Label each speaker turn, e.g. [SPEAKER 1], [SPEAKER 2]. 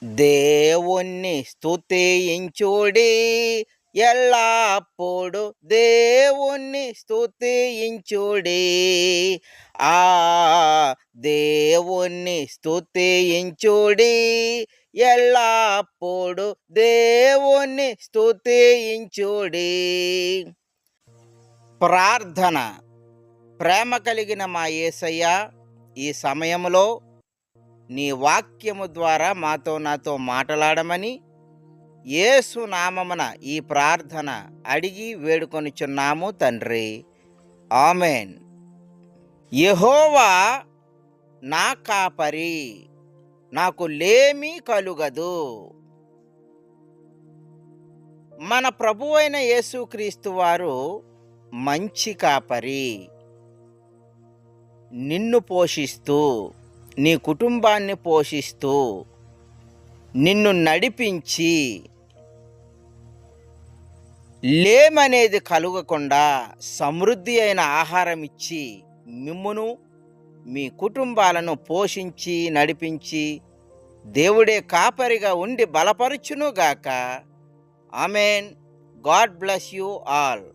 [SPEAKER 1] దేవుణ్ణి స్తుతించుడి, ఎల్లప్పుడు దేవుణ్ణి స్తుతించుడి. ఆ దేవుణ్ణి స్తుతించుడి, ఎల్లప్పుడు దేవుణ్ణి స్తుతించుడి. ప్రార్థన. ప్రేమ కలిగిన మా యేసయ్య, ఈ సమయంలో నీ వాక్యము ద్వారా నాతో మాట్లాడమని యేసు నామమున ఈ ప్రార్థన అడిగి వేడుకొనుచున్నాము తండ్రి. ఆమెన్. యెహోవా నా కాపరి, నాకు లేమి కలుగదు. మన ప్రభువైన యేసుక్రీస్తు వారు మంచి కాపరి. నిన్ను పోషిస్తూ, నీ కుటుంబాన్ని పోషిస్తూ, నిన్ను నడిపించి, లేమనేది కలుగకుండా సమృద్ధి అయిన ఆహారం ఇచ్చి మిమ్మును మీ కుటుంబాలను పోషించి నడిపించి దేవుడే కాపరిగా ఉండి బలపరుచునుగాక. Amen. God bless you all.